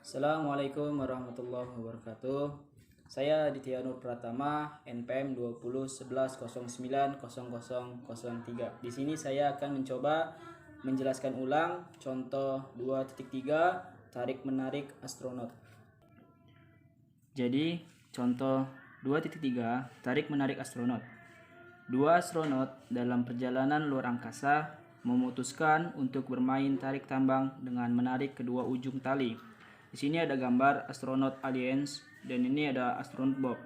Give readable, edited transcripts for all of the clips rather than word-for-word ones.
Assalamualaikum warahmatullahi wabarakatuh. Saya Aditya Nur Pratama, NPM 2011090003. Di sini saya akan mencoba menjelaskan ulang contoh 2.3 tarik menarik astronot. Jadi, contoh 2.3 tarik menarik astronot. Dua astronot dalam perjalanan luar angkasa memutuskan untuk bermain tarik tambang dengan menarik kedua ujung tali. Di sini ada gambar astronot Alliance dan ini ada astronot Bob.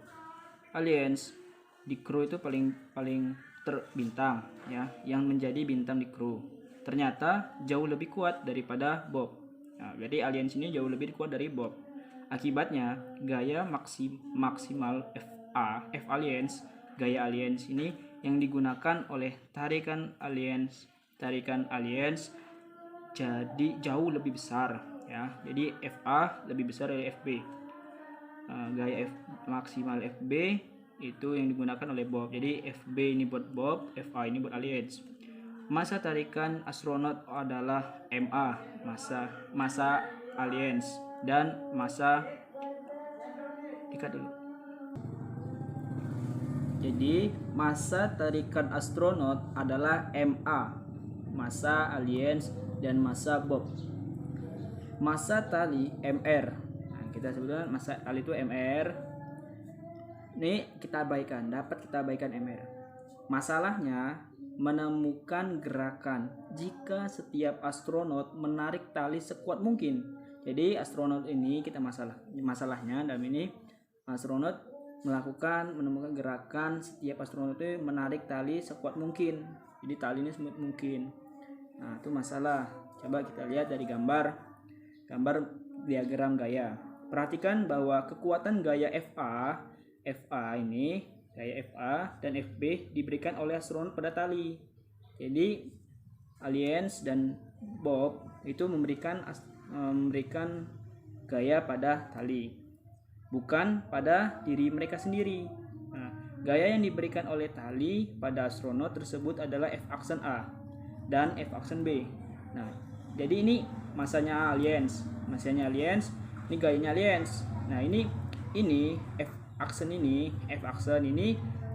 Alliance di kru itu paling terbintang ya, yang menjadi bintang di kru. Ternyata jauh lebih kuat daripada Bob. Nah, jadi Alliance ini jauh lebih kuat dari Bob. Akibatnya gaya maksimal F Alliance, gaya Alliance ini yang digunakan oleh tarikan Alliance jadi jauh lebih besar ya. Jadi FA lebih besar dari FB. Gaya maksimal FB itu yang digunakan oleh Bob. Jadi FB ini buat Bob, FA ini buat Alliance. Masa tarikan astronot adalah MA, masa Alliance, dan masa Jadi masa tarikan astronot adalah MA, masa Alliance, dan masa Bob. Masa tali MR. Nah, kita sebutkan masa tali itu MR. Ini dapat kita abaikan MR. Masalahnya menemukan gerakan jika setiap astronot menarik tali sekuat mungkin. Jadi astronot ini masalahnya dalam ini astronot menemukan gerakan setiap astronot itu menarik tali sekuat mungkin. Jadi tali ini semut mungkin. Nah, itu masalah. Coba kita lihat dari gambar diagram gaya. Perhatikan bahwa kekuatan gaya FA ini, gaya FA dan FB diberikan oleh astronot pada tali. Jadi Alliance dan Bob itu memberikan gaya pada tali, bukan pada diri mereka sendiri. Nah, gaya yang diberikan oleh tali pada astronot tersebut adalah F aksen A dan F aksen B. Nah, jadi ini masanya Alliance, ini gayanya Alliance. Nah, ini F aksen ini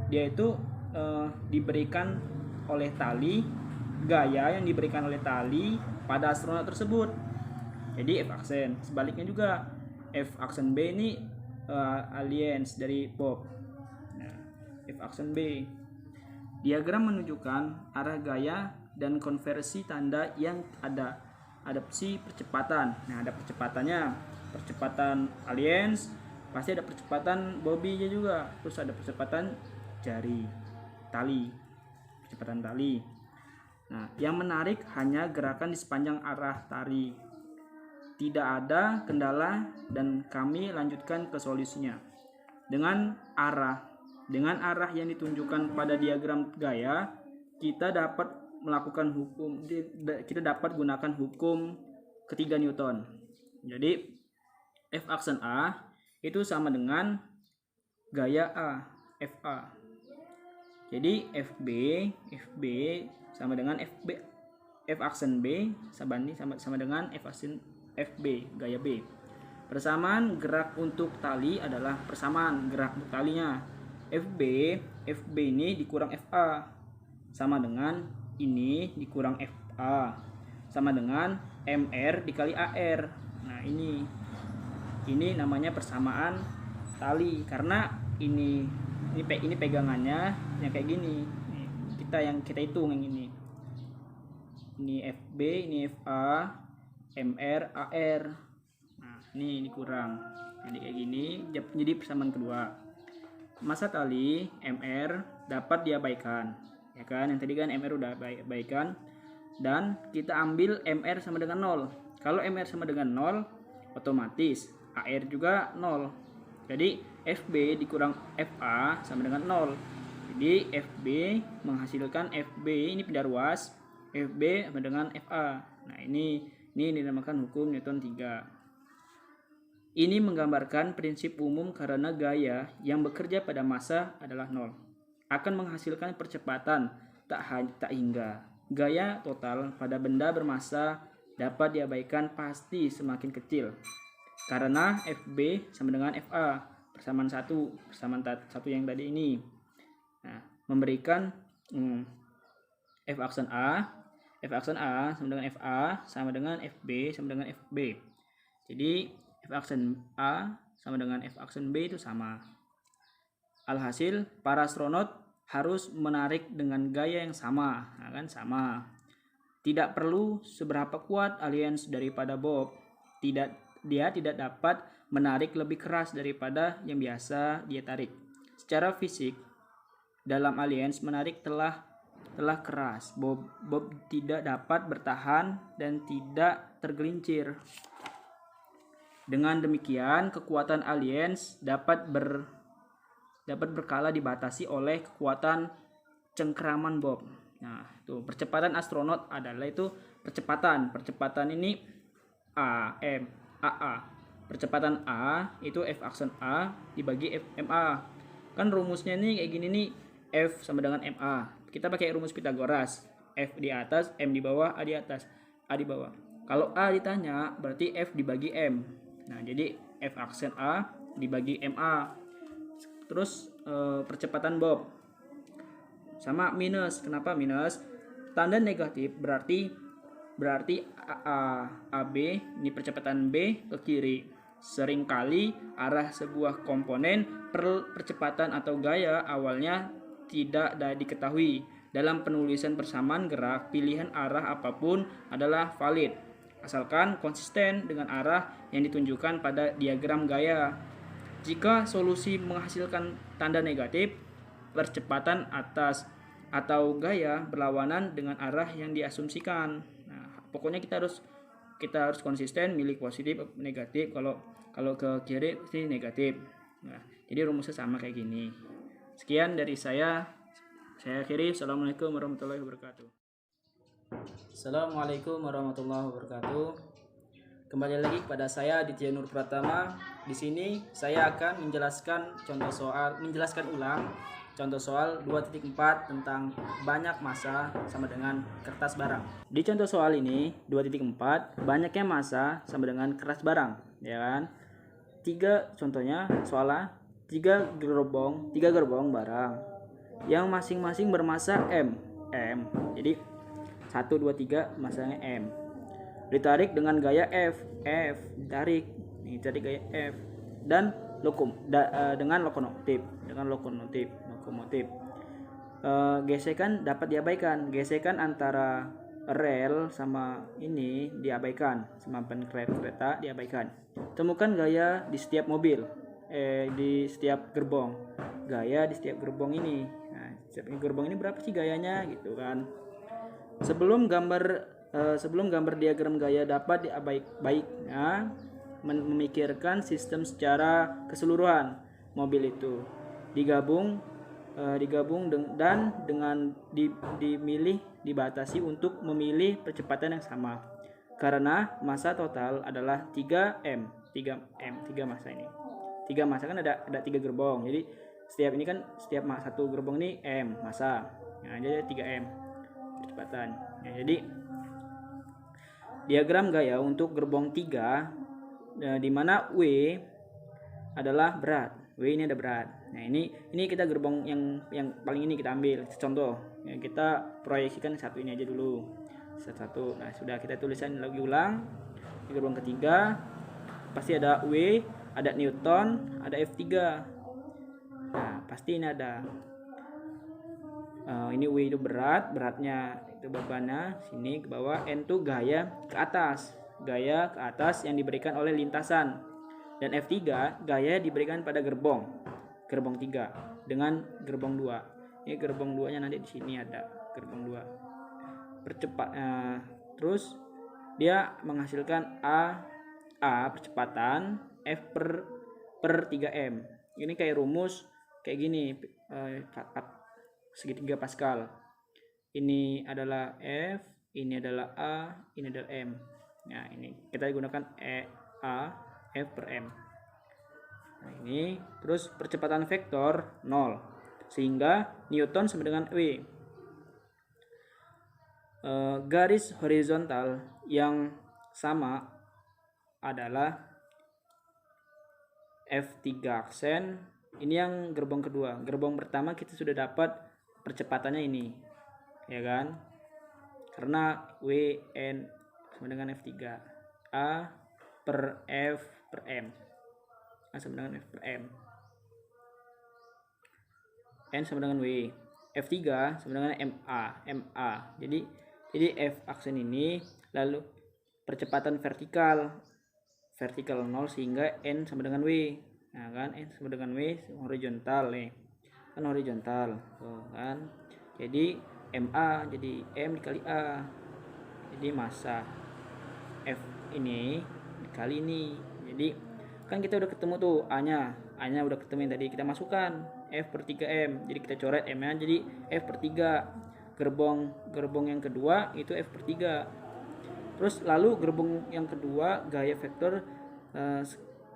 dia itu diberikan oleh tali, gaya yang diberikan oleh tali pada astronot tersebut. Jadi F aksen. Sebaliknya juga F aksen B ini Alliance dari Bob. Nah, F aksen B. Diagram menunjukkan arah gaya dan konversi tanda yang ada adaptasi percepatan. Nah, ada percepatan Alliance, pasti ada percepatan Bobby-nya juga. Terus ada percepatan percepatan tali. Nah, yang menarik hanya gerakan di sepanjang arah tali. Tidak ada kendala dan kami lanjutkan ke solusinya. Dengan arah yang ditunjukkan pada diagram gaya, kita dapat gunakan hukum ketiga Newton. Jadi F aksen A itu sama dengan gaya A, FA. Jadi FB sama dengan F aksen B sama dengan F aksen FB, gaya B. Persamaan gerak untuk tali adalah persamaan gerak untuk talinya. FB ini dikurang FA sama dengan ini dikurang FA sama dengan MR dikali AR. Nah, ini namanya persamaan tali karena ini pegangannya yang kayak gini. Kita hitung yang ini. Ini FB, ini FA, MR, AR. Nah, ini kurang. Jadi kayak gini, jadi persamaan kedua. Masa tali MR dapat diabaikan. Ya kan, yang tadi kan MR udah abaikan. Dan kita ambil MR sama dengan 0. Kalau MR sama dengan 0, otomatis AR juga 0. Jadi FB dikurang FA sama dengan 0. Jadi FB menghasilkan FB ini pindah ruas, FB sama dengan FA. Nah, ini dinamakan hukum Newton 3. Ini menggambarkan prinsip umum karena gaya yang bekerja pada massa adalah 0 akan menghasilkan percepatan tak hingga. Gaya total pada benda bermassa dapat diabaikan pasti semakin kecil. karena FB sama dengan FA, persamaan satu yang tadi ini. Nah, memberikan F aksen A sama dengan FA sama dengan FB sama dengan FB. Jadi F aksen A sama dengan F aksen B itu sama. Alhasil para astronot harus menarik dengan gaya yang sama, nah kan sama. Tidak perlu seberapa kuat aliens daripada Bob. Dia tidak dapat menarik lebih keras daripada yang biasa dia tarik. Secara fisik, dalam aliens menarik telah keras. Bob tidak dapat bertahan dan tidak tergelincir. Dengan demikian, kekuatan aliens dapat berkala dibatasi oleh kekuatan cengkeraman Bob. Nah, itu percepatan astronot adalah itu percepatan. Percepatan ini AA. Percepatan A itu F aksen A dibagi F MA. Kan rumusnya ini kayak gini nih, F sama dengan MA. Kita pakai rumus Pythagoras. F di atas, M di bawah, A di atas, A di bawah. Kalau A ditanya, berarti F dibagi M. Nah, jadi F aksen A dibagi MA. Terus percepatan Bob sama minus. Kenapa minus? Tanda negatif berarti AB ini percepatan B ke kiri. Seringkali arah sebuah komponen percepatan atau gaya awalnya tidak diketahui. Dalam penulisan persamaan gerak, pilihan arah apapun adalah valid, asalkan konsisten dengan arah yang ditunjukkan pada diagram gaya. Jika solusi menghasilkan tanda negatif, percepatan atas atau gaya berlawanan dengan arah yang diasumsikan. Nah, pokoknya kita harus konsisten milih positif atau negatif. Kalau ke kiri pasti negatif. Nah, jadi rumusnya sama kayak gini. Sekian dari saya akhiri. Assalamualaikum warahmatullahi wabarakatuh. Assalamualaikum warahmatullahi wabarakatuh. Kembali lagi kepada saya Ditya Nur Pratama. Di sini saya akan menjelaskan ulang contoh soal 2.4 tentang banyak massa sama dengan kertas barang. Di contoh soal ini 2.4 banyaknya massa sama dengan kertas barang, ya kan? Contohnya soalnya 3 gerbong barang yang masing-masing bermassa M. Jadi 1 2 3 massanya M. Ditarik dengan gaya F ditarik gaya F dan dengan lokomotif. Gesekan dapat diabaikan. Gesekan antara rel sama ini diabaikan, semampan kereta diabaikan. Temukan gaya di setiap mobil, di setiap gerbong. Gaya di setiap gerbong ini. Nah, setiap gerbong ini berapa sih gayanya gitu kan? Sebelum gambar diagram gaya dapat baiknya memikirkan sistem secara keseluruhan mobil itu digabung dan dengan dibatasi untuk memilih percepatan yang sama karena massa total adalah 3 massa ini. 3 massa kan ada 3 gerbong. Jadi setiap satu gerbong ini M massa. Nah, jadi 3M percepatan. Nah, jadi diagram gaya untuk gerbong 3 di mana W adalah berat. W ini ada berat. Nah, ini kita gerbong yang paling ini kita ambil contoh. Ya, kita proyeksikan satu ini aja dulu. Satu. Nah, sudah kita tulisan lagi ulang. Di gerbong ketiga pasti ada W, ada Newton, ada F3. Nah, pasti ini ada. Ini W itu beratnya itu bebannya sini ke bawah, N itu gaya ke atas yang diberikan oleh lintasan, dan F3 gaya diberikan pada gerbong 3 dengan gerbong 2. Ini gerbong 2 nya nanti di sini ada gerbong 2 terus dia menghasilkan A percepatan F per 3M. Ini kayak rumus kayak gini, segitiga Pascal. Ini adalah F, ini adalah A, ini adalah M. Nah, ini kita gunakan A F per M. Nah, ini terus percepatan vektor 0 sehingga Newton sama dengan W. Garis horizontal yang sama adalah F3 aksen. Ini yang gerbong kedua. Gerbong pertama kita sudah dapat percepatannya ini, ya kan? Karena WN sama dengan F3. A per F per M. A sama dengan F per M. N sama dengan W. F3 sama dengan MA. Jadi F aksen ini, lalu percepatan vertikal 0 sehingga N sama dengan W. Nah kan, N sama dengan W horizontal nih. Kan horizontal. Tuh kan. Jadi MA jadi M dikali A. Jadi massa F ini dikali ini. Jadi kan kita udah ketemu tuh A-nya udah ketemu yang tadi kita masukkan F per 3M. Jadi kita coret M-nya jadi F per 3. Gerbong yang kedua itu F per 3. Terus lalu gerbong yang kedua gaya vektor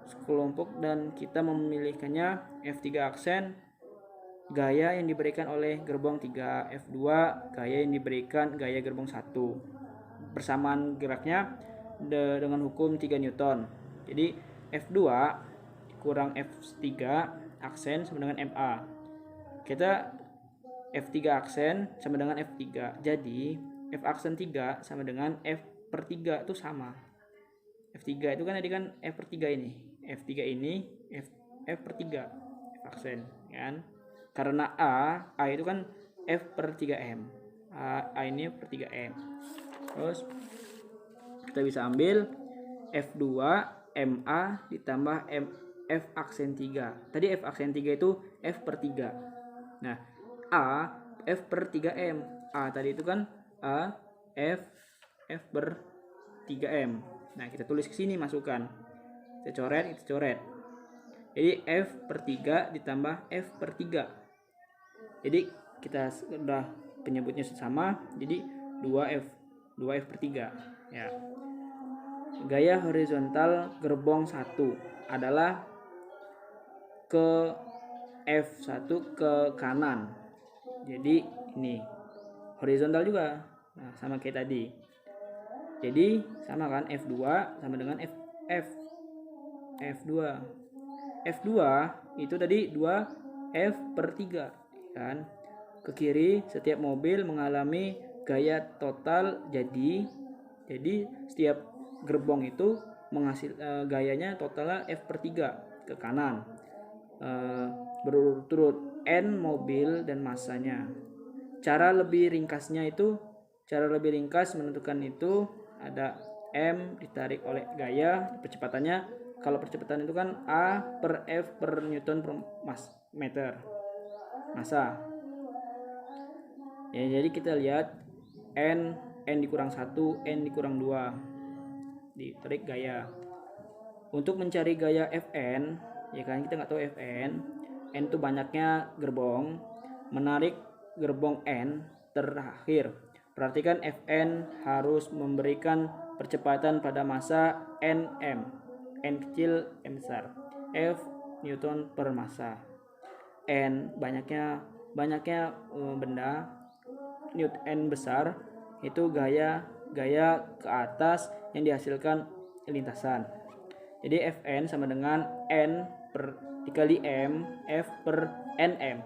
sekelompok dan kita memilihkannya F3 aksen, gaya yang diberikan oleh gerbong 3, F2 gaya yang diberikan gaya gerbong 1. Persamaan geraknya dengan hukum 3 Newton. Jadi F2 kurang F3 aksen sama dengan MA. Kita F3 aksen sama dengan F3. Jadi F aksen 3 sama dengan F per 3 itu sama. F3 itu kan tadi kan F per 3 ini. F3 ini F per 3 F aksen kan. Karena A itu kan F per 3M. A ini F per 3M. Terus kita bisa ambil F2 MA ditambah F aksen 3. Tadi F aksen 3 itu F per 3. Nah, A F per 3M. A tadi itu kan A F per 3M. Nah, kita tulis ke sini masukkan. Kita coret. Jadi F per 3 ditambah F per 3. Jadi kita sudah penyebutnya sama. Jadi 2F per 3 ya. Gaya horizontal gerbong 1 adalah ke F1 ke kanan. Jadi ini horizontal juga. Nah, sama kayak tadi. Jadi sama kan F2 sama dengan F2. F2 itu tadi 2F per 3 kan. Ke kiri setiap mobil mengalami gaya total jadi setiap gerbong itu menghasil gayanya totalnya F per 3 ke kanan. Berurut-urut N mobil dan massanya. Cara lebih ringkas menentukan itu ada M ditarik oleh gaya percepatannya. Kalau percepatan itu kan A per F per Newton per meter massa. Ya, jadi kita lihat N dikurang 1, N dikurang 2 ditarik gaya. Untuk mencari gaya Fn, ya kan kita nggak tahu Fn. N itu banyaknya gerbong, menarik gerbong N terakhir. Perhatikan Fn harus memberikan percepatan pada massa Nm. N kecil, M besar. F Newton per massa. N banyaknya benda, N besar itu gaya ke atas yang dihasilkan lintasan. Jadi Fn sama dengan N per dikali M F per Nm.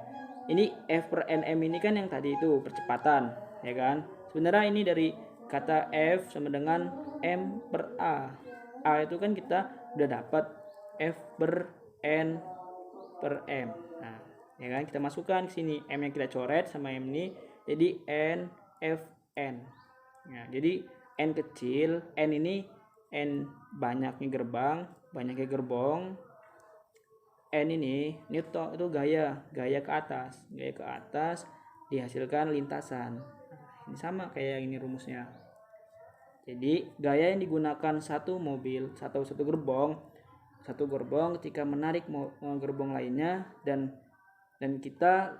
Ini F per Nm ini kan yang tadi itu percepatan, ya kan? Sebenarnya ini dari kata F sama dengan M per A. A itu kan kita udah dapat F per N per M. Nah, ya kan kita masukkan ke sini M yang kita coret sama M ini jadi N F N. Nah, jadi N kecil, N ini N banyaknya gerbong. N ini Newton itu gaya ke atas dihasilkan lintasan. Ini sama kayak ini rumusnya. Jadi gaya yang digunakan satu mobil satu gerbong ketika menarik gerbong lainnya dan kita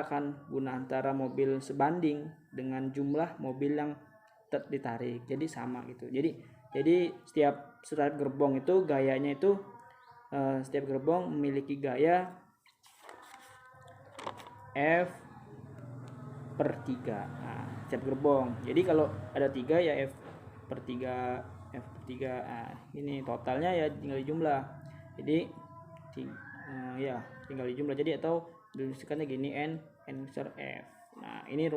akan guna antara mobil sebanding dengan jumlah mobil yang ditarik. Jadi sama gitu. Jadi setiap gerbong itu gayanya itu setiap gerbong memiliki gaya F per 3. Nah, setiap gerbong. Jadi kalau ada 3 ya F per 3. Nah, ini totalnya ya tinggal jumlah. Jadi ya tinggal dijumlah jadi, atau dituliskannya gini, n besar f. Nah ini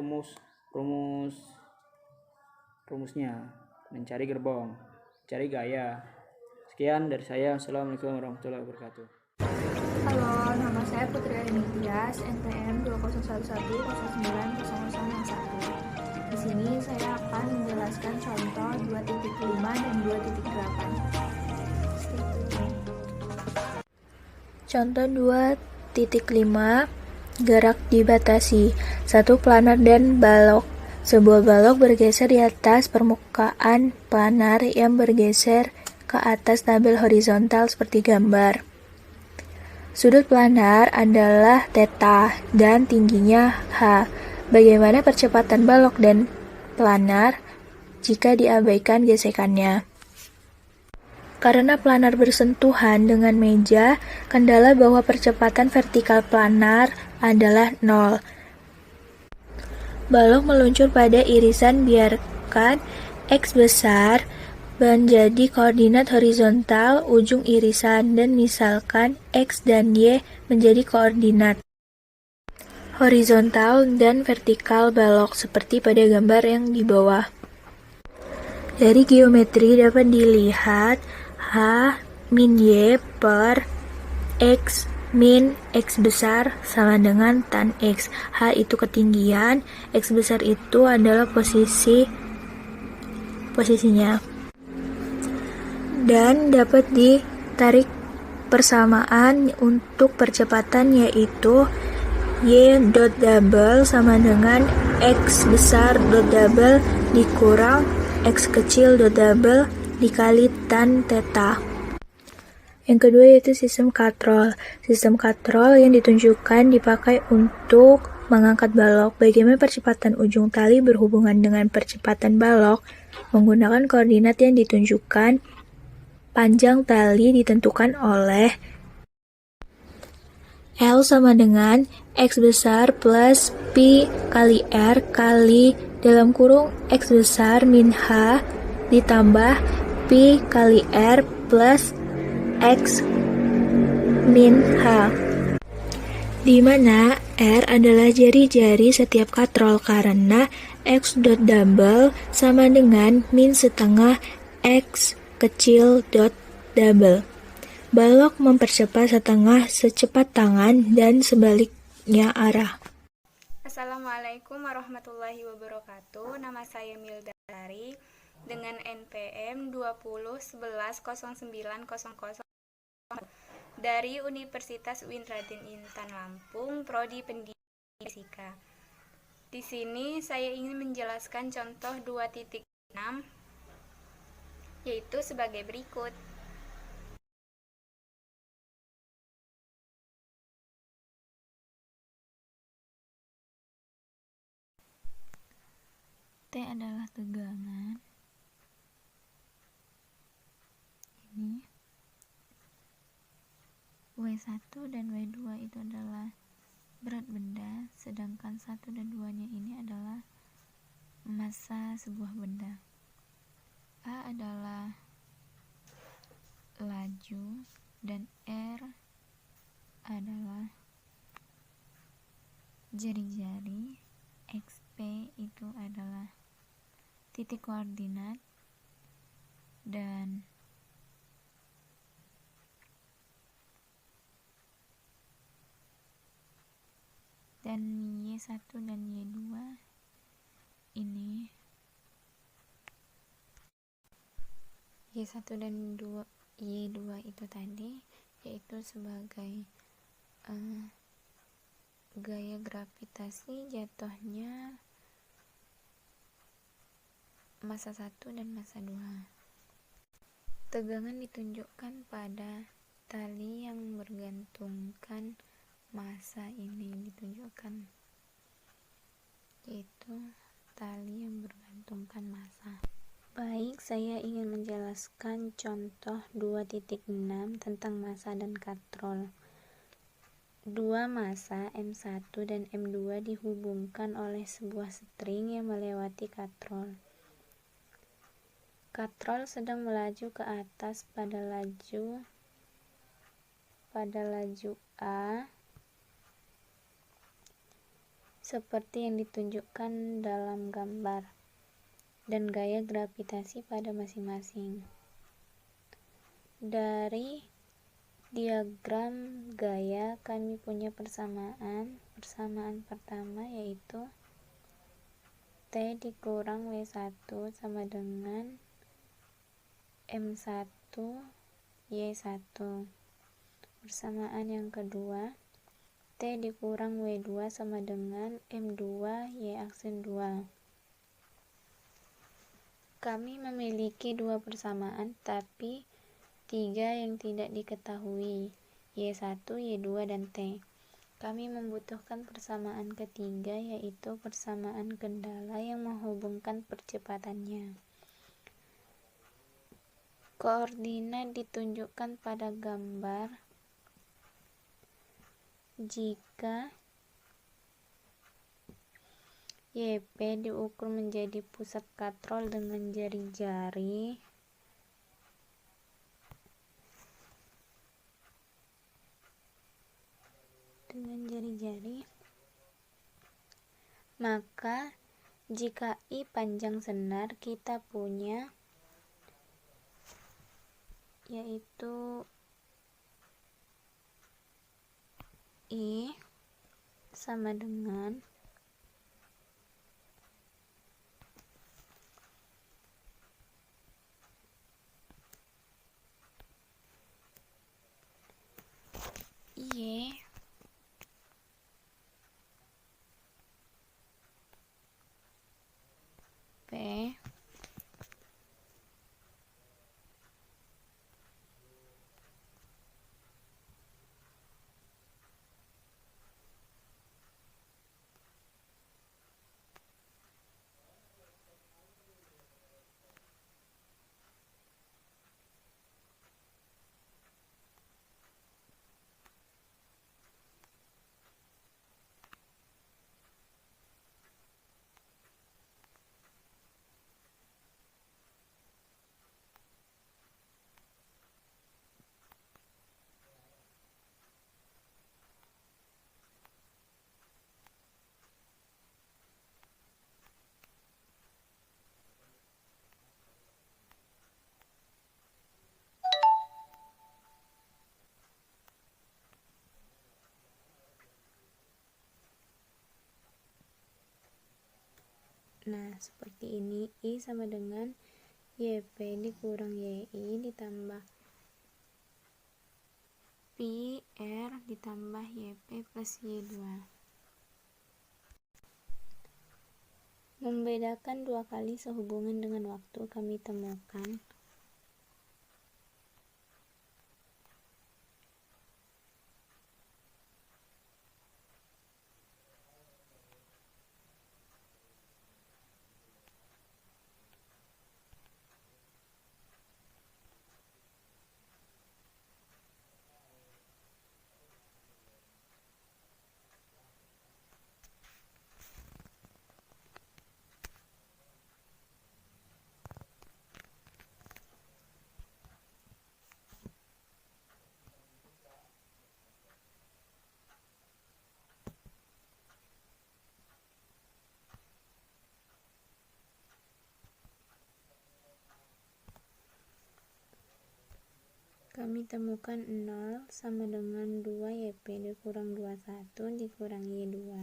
rumusnya mencari gerbong, cari gaya. Sekian dari saya. Assalamualaikum warahmatullahi wabarakatuh. Halo, nama saya Putri Arini Tias, NPM 2011090001. Di sini saya akan menjelaskan contoh 2.5 dan 2.8. Contoh 2.5, gerak dibatasi. Satu planar dan balok. Sebuah balok bergeser di atas permukaan planar yang bergeser ke atas tabel horizontal seperti gambar. Sudut planar adalah θ dan tingginya h. Bagaimana percepatan balok dan planar jika diabaikan gesekannya? Karena planar bersentuhan dengan meja, kendala bahwa percepatan vertikal planar adalah 0. Balok meluncur pada irisan, biarkan X besar menjadi koordinat horizontal ujung irisan, dan misalkan X dan Y menjadi koordinat horizontal dan vertikal balok seperti pada gambar yang di bawah. Dari geometri dapat dilihat H min Y per X min X besar sama dengan tan X. H itu ketinggian, X besar itu adalah posisinya. Dan dapat ditarik persamaan untuk percepatan, yaitu Y dot double sama dengan X besar dot double dikurang X kecil dot double dikali tan theta. Yang kedua yaitu sistem katrol. Sistem katrol yang ditunjukkan dipakai untuk mengangkat balok. Bagaimana percepatan ujung tali berhubungan dengan percepatan balok? Menggunakan koordinat yang ditunjukkan, panjang tali ditentukan oleh L sama dengan X besar plus Pi kali R kali dalam kurung X besar min H ditambah Pi kali R plus X min H, di mana R adalah jari-jari setiap katrol karena X dot double sama dengan min setengah X kecil dot double. Balok mempercepat setengah secepat tangan dan sebaliknya arah. Assalamualaikum warahmatullahi wabarakatuh. Nama saya Milda Lari dengan NPM 20110900 dari Universitas UIN Raden Intan Lampung, Prodi Pendidikan Fisika. Di sini saya ingin menjelaskan contoh 2.6 yaitu sebagai berikut. T adalah tegangan. Ini W1 dan W2 itu adalah berat benda, sedangkan 1 dan 2-nya ini adalah massa sebuah benda. A adalah laju dan R adalah jari-jari. XP itu adalah titik koordinat, dan Y1 dan Y2 ini Y1 dan Y2 itu tadi yaitu sebagai gaya gravitasi jatuhnya massa 1 dan massa 2. Tegangan ditunjukkan pada tali yang bergantungkan massa ini, ditunjukkan yaitu tali yang bergantungkan massa. Baik, saya ingin menjelaskan contoh 2.6 tentang massa dan katrol. Dua massa M1 dan M2 dihubungkan oleh sebuah string yang melewati katrol. Katrol sedang melaju ke atas pada laju pada laju A seperti yang ditunjukkan dalam gambar, dan gaya gravitasi pada masing-masing. Dari diagram gaya kami punya persamaan. Persamaan pertama yaitu T dikurang W1 sama dengan M1 Y1. Persamaan yang kedua, T dikurang W2 sama dengan M2 Y aksen 2. Kami memiliki dua persamaan tapi tiga yang tidak diketahui, Y1, Y2, dan T. Kami membutuhkan persamaan ketiga, yaitu persamaan kendala yang menghubungkan percepatannya. Koordinat ditunjukkan pada gambar. Jika YP diukur menjadi pusat katrol dengan jari-jari, maka jika I panjang senar, kita punya yaitu I sama dengan Y P Nah, seperti ini. I sama dengan YP dikurang YI ditambah Pi R ditambah YP plus Y2. Membedakan dua kali sehubungan dengan waktu kami temukan kami temukan 0 sama dengan 2 YP dikurang 21 dikurang Y2.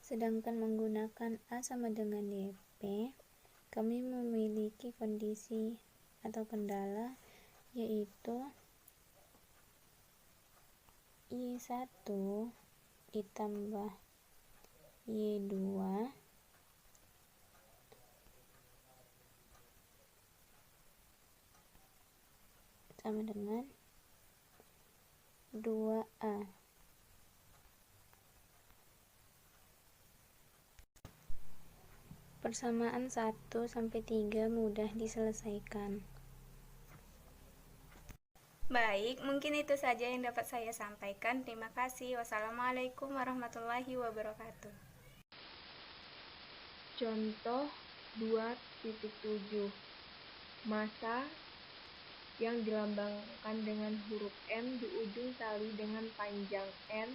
Sedangkan menggunakan A sama dengan YP, kami memiliki kondisi atau kendala yaitu Y1 ditambah Y2 sama dengan 2A. Persamaan 1 sampai 3 mudah diselesaikan. Baik, mungkin itu saja yang dapat saya sampaikan. Terima kasih. Wassalamualaikum warahmatullahi wabarakatuh. Contoh 2.7. Massa yang dilambangkan dengan huruf M di ujung tali dengan panjang R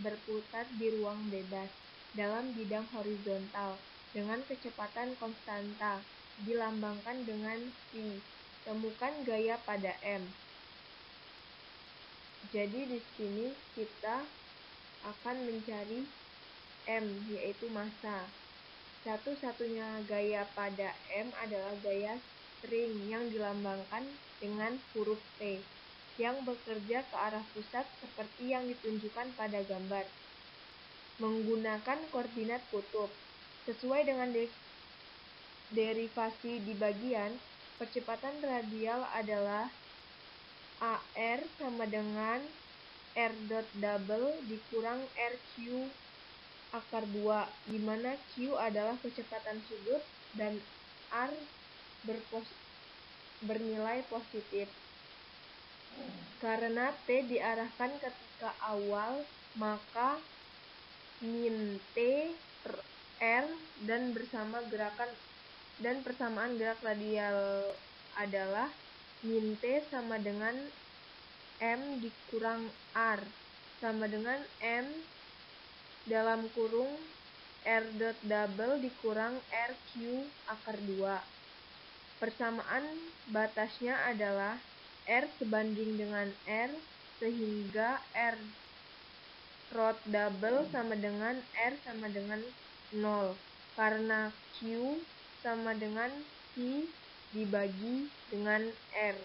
berputar di ruang bebas dalam bidang horizontal dengan kecepatan konstanta dilambangkan dengan V. Temukan gaya pada M. Jadi di sini kita akan mencari M, yaitu massa. Satu-satunya gaya pada M adalah gaya string yang dilambangkan dengan huruf T, yang bekerja ke arah pusat seperti yang ditunjukkan pada gambar. Menggunakan koordinat kutub. Sesuai dengan derivasi di bagian, percepatan radial adalah AR sama dengan R dot double dikurang RQ akar 2, di mana Q adalah kecepatan sudut dan R bernilai positif. Karena T diarahkan ketika awal, maka min T per R dan persamaan gerak radial adalah min T sama dengan M dikurang R sama dengan M dalam kurung R dot double dikurang RQ akar 2. Persamaan batasnya adalah R sebanding dengan R, sehingga R rot double sama dengan R sama dengan 0, karena Q sama dengan P dibagi dengan R.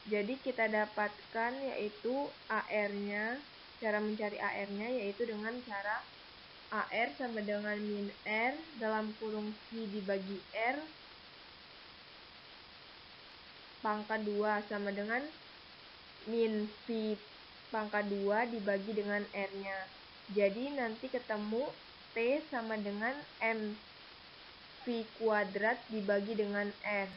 Jadi kita dapatkan yaitu AR-nya, cara mencari AR-nya yaitu dengan cara AR sama dengan min R dalam kurung P dibagi R pangkat 2 sama dengan min V pangkat 2 dibagi dengan R-nya. Jadi nanti ketemu T sama dengan M V kuadrat dibagi dengan R.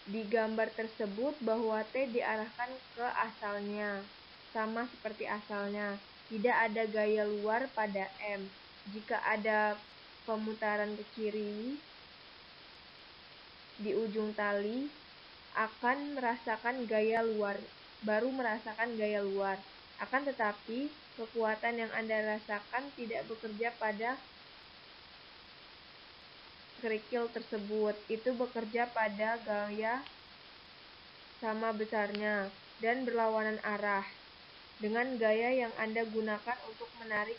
Di gambar tersebut bahwa T diarahkan ke asalnya, sama seperti asalnya. Tidak ada gaya luar pada M. Jika ada pemutaran ke kiri di ujung tali, akan merasakan gaya luar, baru merasakan gaya luar. Akan tetapi, kekuatan yang Anda rasakan tidak bekerja pada kerikil tersebut. Itu bekerja pada gaya sama besarnya dan berlawanan arah dengan gaya yang Anda gunakan untuk menarik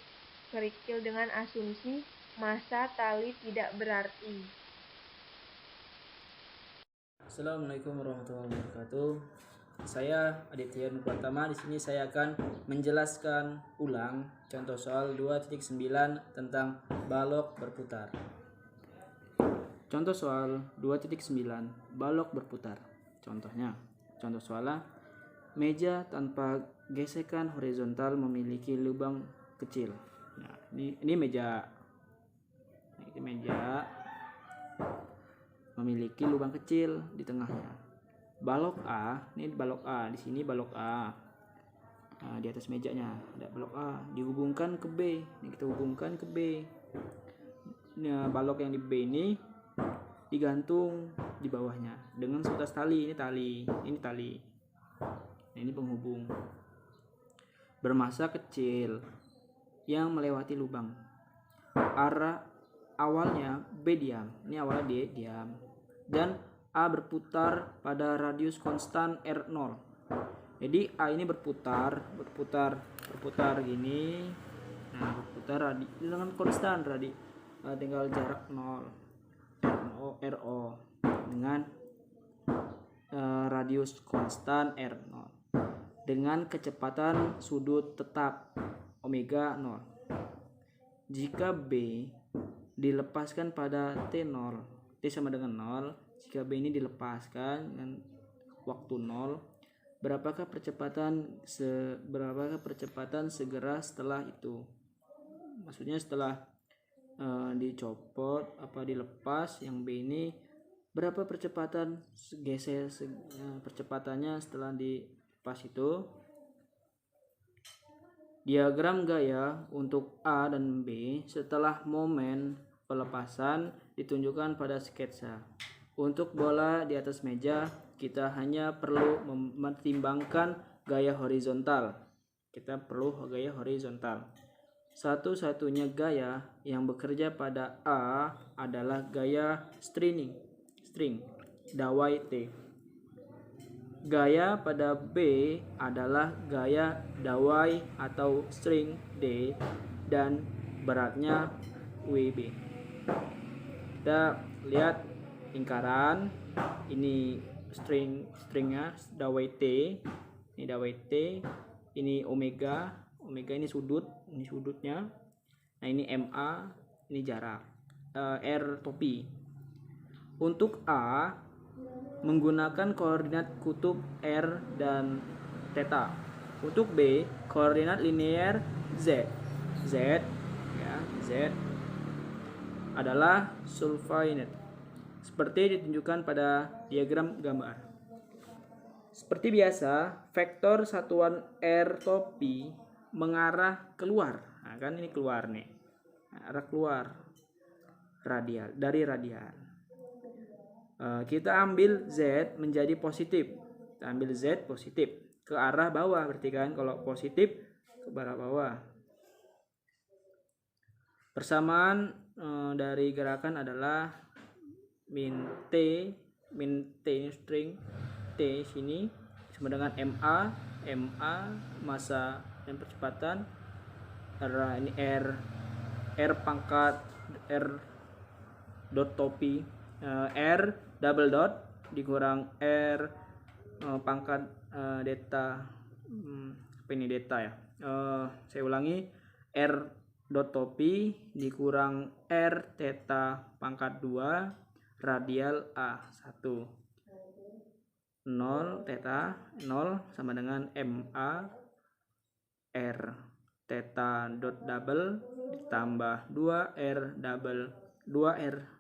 kerikil dengan asumsi massa tali tidak berarti. Assalamualaikum warahmatullahi wabarakatuh. Saya Aditya Nur Pratama. Di sini saya akan menjelaskan ulang contoh soal 2.9 tentang balok berputar. Contoh soal 2.9 balok berputar. Contohnya, contoh soalnya meja tanpa gesekan horizontal memiliki lubang kecil. Nah, ini meja. Ini meja memiliki lubang kecil di tengahnya. Balok A, ini balok A, di sini balok A. Nah, di atas mejanya ada balok A, dihubungkan ke B. Ini kita hubungkan ke B. Nah, balok yang di B ini digantung di bawahnya dengan seutas tali. Ini tali, ini tali. Nah, ini penghubung. Bermassa kecil yang melewati lubang. Arah awalnya B diam, ini awalnya D diam, dan A berputar pada radius konstan R0. Jadi A ini berputar gini. Nah, berputar dengan konstan tinggal jarak 0 RO dengan radius konstan R0 dengan kecepatan sudut tetap omega 0. Jika B dilepaskan pada T0, T sama dengan 0, jika B ini dilepaskan dengan waktu 0, berapakah percepatan segera setelah itu? Maksudnya setelah dicopot dilepas yang B ini, berapa percepatan percepatannya setelah dilepas itu? Diagram gaya untuk A dan B setelah momen pelepasan ditunjukkan pada sketsa. Untuk bola di atas meja, kita hanya perlu mempertimbangkan gaya horizontal. Kita perlu gaya horizontal. Satu-satunya gaya yang bekerja pada A adalah gaya string, dawai T. Gaya pada B adalah gaya dawai atau string D dan beratnya WB. Kita lihat lingkaran, ini stringnya dawai T, ini dawai T, ini omega ini sudutnya. Nah ini MA, ini jarak, R topi. Untuk A menggunakan koordinat kutub R dan theta. Untuk B koordinat linear Z adalah sulfide seperti ditunjukkan pada diagram gambar. Seperti biasa, vektor satuan R topi mengarah keluar. Nah, kan ini keluar nih. Arah keluar dari radial. Kita ambil Z menjadi positif. Kita ambil Z positif ke arah bawah, berarti kan kalau positif ke arah bawah. Persamaan dari gerakan adalah min T string T sini sama dengan MA massa dan percepatan, ini R pangkat R dot topi, R double dot dikurang R pangkat delta, apa ini delta ya, saya ulangi, R dot topi dikurang R theta pangkat 2 radial A1, 0 theta 0 sama dengan MA R theta dot double ditambah 2R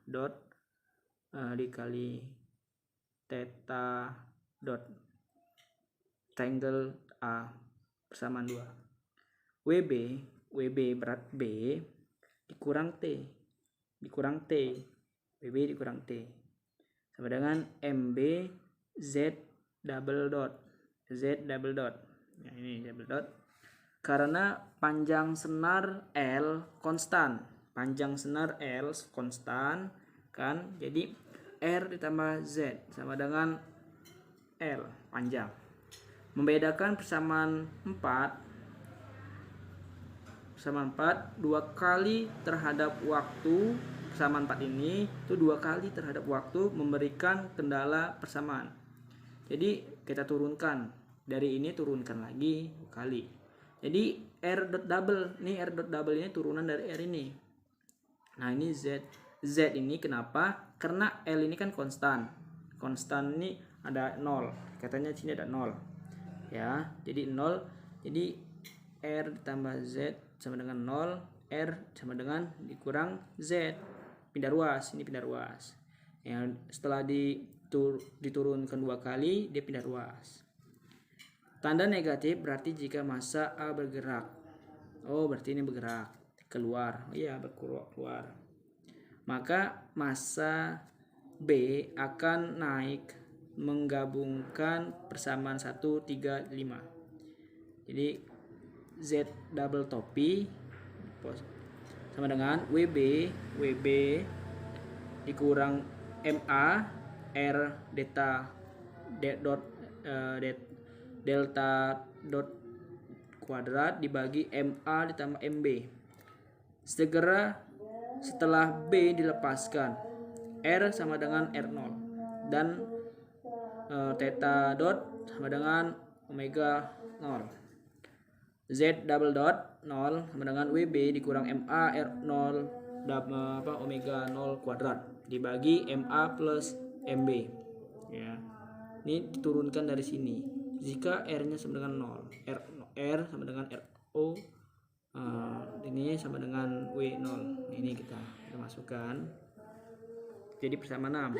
dot dikali theta dot triangle A persamaan 2. WB berat B dikurang T WB dikurang T sama dengan MB Z double dot. Nah, ini double dot. Karena panjang senar L konstan. Kan? Jadi R ditambah Z sama dengan L panjang. Membedakan persamaan 4 dua kali terhadap waktu. Persamaan 4 ini itu 2 kali terhadap waktu memberikan kendala persamaan. Jadi kita turunkan dari ini, turunkan lagi kali. Jadi R dot double ini turunan dari R ini. Nah ini Z ini kenapa? Karena L ini kan konstan ini ada 0, katanya sini ada 0 ya, jadi 0. Jadi R ditambah Z sama dengan 0, R sama dengan dikurang Z, pindah ruas ya. Setelah diturunkan 2 kali dia pindah ruas. Tanda negatif berarti jika massa A bergerak. Oh berarti ini bergerak keluar, iya keluar. Maka massa B akan naik menggabungkan persamaan 1, 3, 5. Jadi Z double topi sama dengan WB dikurang MA R delta dot kuadrat dibagi MA ditambah MB. Segera setelah B dilepaskan, R sama dengan R0 dan theta dot sama dengan omega 0. Z double dot 0 sama dengan WB dikurang MA R0 omega 0 kuadrat dibagi MA plus MB ya. Ini diturunkan dari sini. Jika R-nya sama dengan 0, R sama dengan RO, ini sama dengan W0. Ini kita masukkan. Jadi persamaan 6.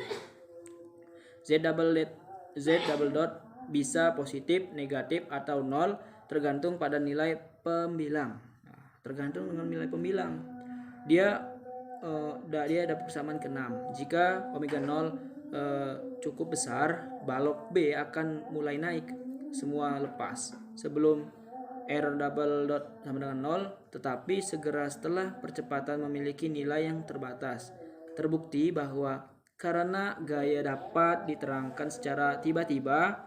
Z double dot bisa positif, negatif atau 0 tergantung pada nilai pembilang. Tergantung dengan nilai pembilang. Dia dapat persamaan ke-6. Jika omega 0 cukup besar, balok B akan mulai naik semua lepas sebelum R double dot sama dengan 0, tetapi segera setelah percepatan memiliki nilai yang terbatas. Terbukti bahwa karena gaya dapat diterangkan secara tiba-tiba,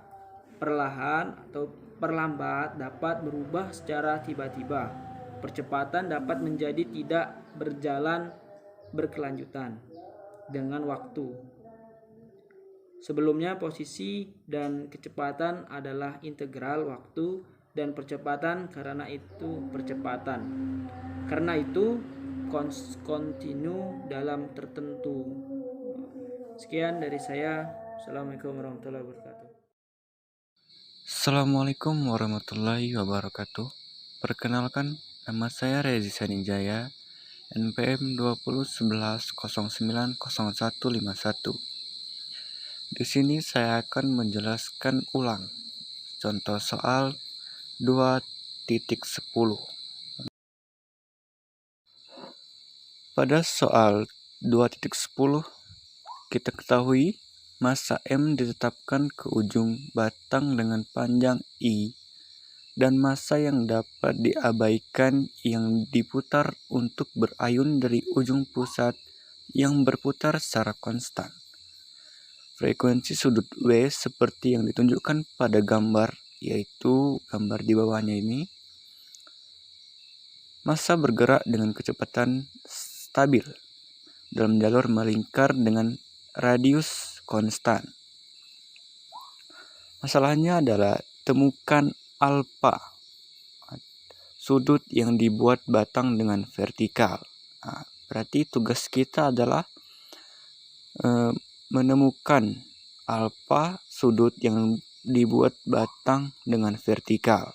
perlahan atau perlambat dapat berubah secara tiba-tiba. Percepatan dapat menjadi tidak berjalan berkelanjutan dengan waktu. Sebelumnya posisi dan kecepatan adalah integral waktu dan percepatan karena itu percepatan. Karena itu kontinu dalam tertentu. Sekian dari saya. Assalamualaikum warahmatullahi wabarakatuh. Assalamualaikum warahmatullahi wabarakatuh. Perkenalkan, nama saya Rezi Sanijaya, NPM 2011090151. Di sini saya akan menjelaskan ulang contoh soal 2.10. Pada soal 2.10, kita ketahui massa M ditetapkan ke ujung batang dengan panjang I dan massa yang dapat diabaikan yang diputar untuk berayun dari ujung pusat yang berputar secara konstan. Frekuensi sudut W seperti yang ditunjukkan pada gambar, yaitu gambar di bawahnya ini. Massa bergerak dengan kecepatan stabil dalam jalur melingkar dengan radius konstan. Masalahnya adalah temukan alfa, sudut yang dibuat batang dengan vertikal. Berarti tugas kita adalah menemukan alfa sudut yang dibuat batang dengan vertikal.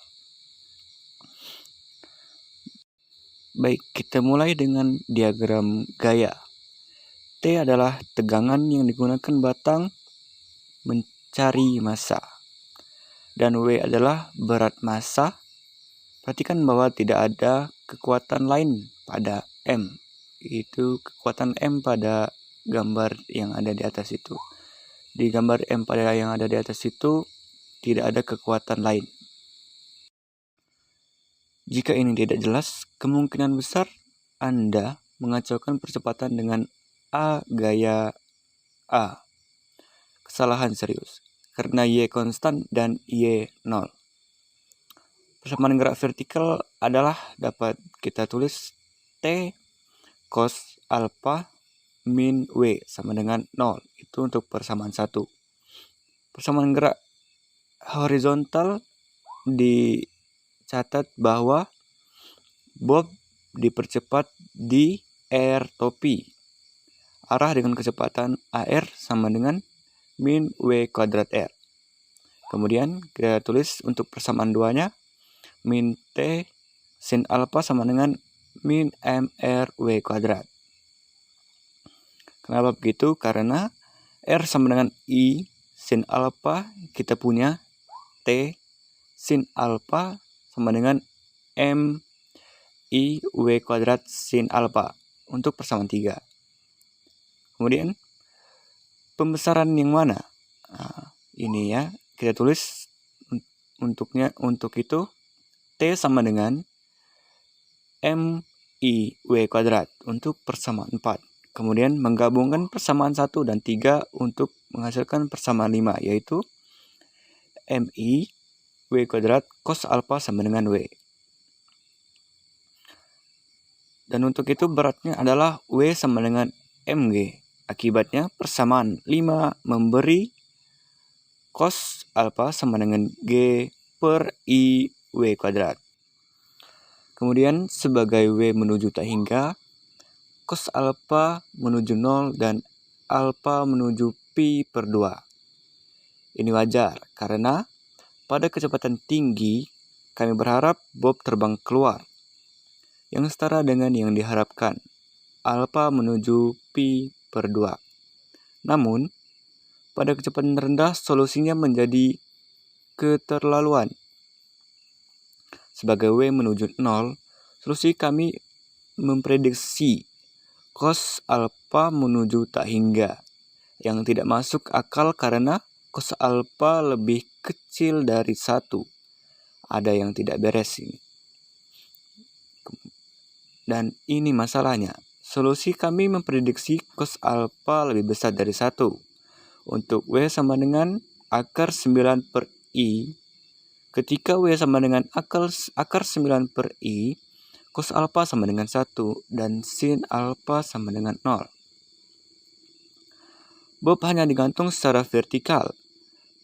Baik, kita mulai dengan diagram gaya. T adalah tegangan yang digunakan batang mencari massa. Dan W adalah berat massa. Perhatikan bahwa tidak ada kekuatan lain pada M. Itu kekuatan M pada gambar yang ada di atas itu. Di gambar M pada yang ada di atas itu tidak ada kekuatan lain. Jika ini tidak jelas, kemungkinan besar Anda mengacaukan percepatan dengan A gaya A. Kesalahan serius, karena Y konstan dan Y 0. Persamaan gerak vertikal adalah dapat kita tulis T cos alpha min W sama dengan 0. Itu untuk persamaan 1. Persamaan gerak horizontal dicatat bahwa bob dipercepat di R topi. Arah dengan kecepatan AR sama dengan min W kuadrat R. Kemudian kita tulis untuk persamaan 2-nya min T sin alpha sama dengan min MR W kuadrat. Kenapa begitu? Karena R sama dengan I sin alpha, kita punya T sin alpha sama dengan M I W kuadrat sin alpha untuk persamaan 3. Kemudian pembesaran yang mana? Ini ya, kita tulis untuk itu T sama dengan M I W kuadrat untuk persamaan 4. Kemudian menggabungkan persamaan 1 dan 3 untuk menghasilkan persamaan 5, yaitu MI W kuadrat cos alpha sama dengan W. Dan untuk itu beratnya adalah W sama dengan MG. Akibatnya persamaan 5 memberi cos alpha sama dengan G per I W kuadrat. Kemudian sebagai W menuju tak hingga, cos alpha menuju 0 dan alpha menuju pi per 2. Ini wajar karena pada kecepatan tinggi kami berharap bob terbang keluar, yang setara dengan yang diharapkan, alpha menuju pi per 2. Namun, pada kecepatan rendah solusinya menjadi keterlaluan. Sebagai W menuju 0, solusi kami memprediksi cos alpha menuju tak hingga yang tidak masuk akal karena cos alfa lebih kecil dari 1. Ada yang tidak beres ini. Dan ini masalahnya. Solusi kami memprediksi cos alfa lebih besar dari 1. Untuk W sama dengan akar 9 per I. Ketika W sama dengan akar 9 per I, cos alfa sama dengan 1 dan sin alfa sama dengan 0. Bob hanya digantung secara vertikal,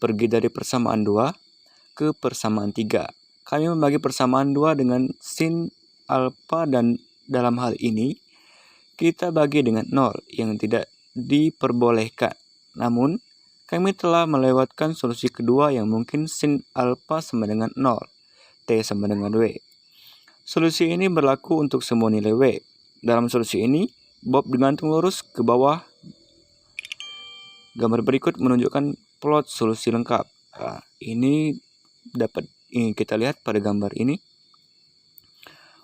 pergi dari persamaan 2 ke persamaan 3. Kami membagi persamaan 2 dengan sin alfa dan dalam hal ini, kita bagi dengan 0 yang tidak diperbolehkan. Namun, kami telah melewatkan solusi kedua yang mungkin sin alfa sama dengan 0, T sama dengan W. Solusi ini berlaku untuk semua nilai W. Dalam solusi ini, Bob digantung lurus ke bawah. Gambar berikut menunjukkan plot solusi lengkap. Ini dapat kita lihat pada gambar ini.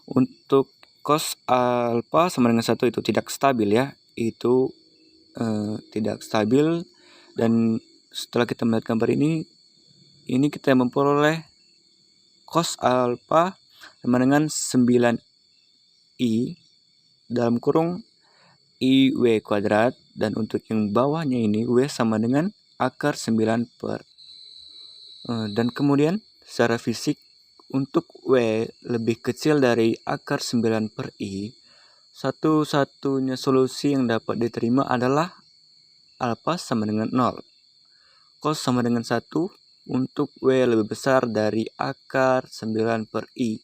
Untuk cos alfa sama dengan 1 itu tidak stabil ya. Itu tidak stabil, dan setelah kita melihat gambar ini kita memperoleh cos alfa sama dengan 9i dalam kurung IW kuadrat, dan untuk yang bawahnya ini W sama dengan akar 9 per. Dan kemudian secara fisik untuk W lebih kecil dari akar 9 per I, satu-satunya solusi yang dapat diterima adalah alfa sama dengan 0. Cos sama dengan 1 untuk W lebih besar dari akar 9 per I.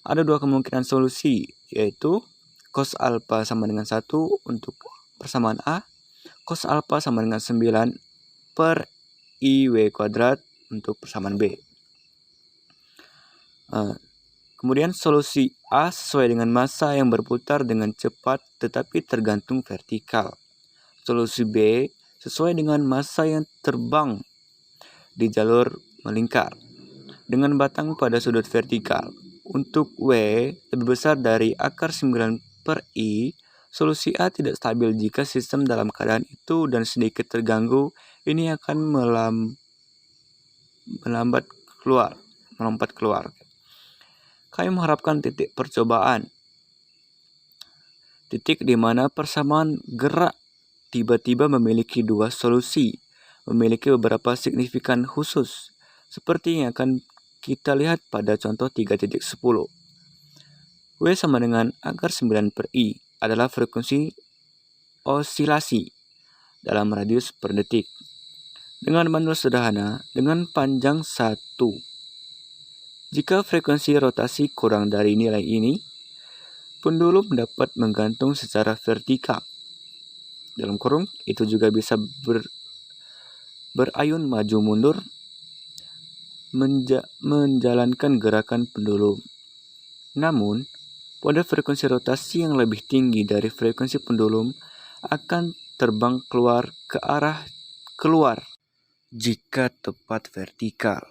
Ada dua kemungkinan solusi, yaitu cos alfa sama dengan 1 untuk persamaan A, cos alfa sama dengan 9 per IW kuadrat untuk persamaan B. Kemudian solusi A sesuai dengan massa yang berputar dengan cepat tetapi tergantung vertikal. Solusi B sesuai dengan massa yang terbang di jalur melingkar dengan batang pada sudut vertikal. Untuk W lebih besar dari akar 9 per I, solusi A tidak stabil jika sistem dalam keadaan itu dan sedikit terganggu. Ini akan melompat keluar. Kami mengharapkan titik percobaan. Titik di mana persamaan gerak tiba-tiba memiliki dua solusi, memiliki beberapa signifikan khusus, seperti yang akan kita lihat pada contoh 3.10. W sama dengan akar 9 per I adalah frekuensi osilasi dalam radius per detik. Dengan manual sederhana, dengan panjang 1. Jika frekuensi rotasi kurang dari nilai ini, pendulum dapat menggantung secara vertikal. Dalam kurung, itu juga bisa berayun maju mundur, menjalankan gerakan pendulum. Namun, pada frekuensi rotasi yang lebih tinggi dari frekuensi pendulum akan terbang keluar ke arah keluar jika tepat vertikal.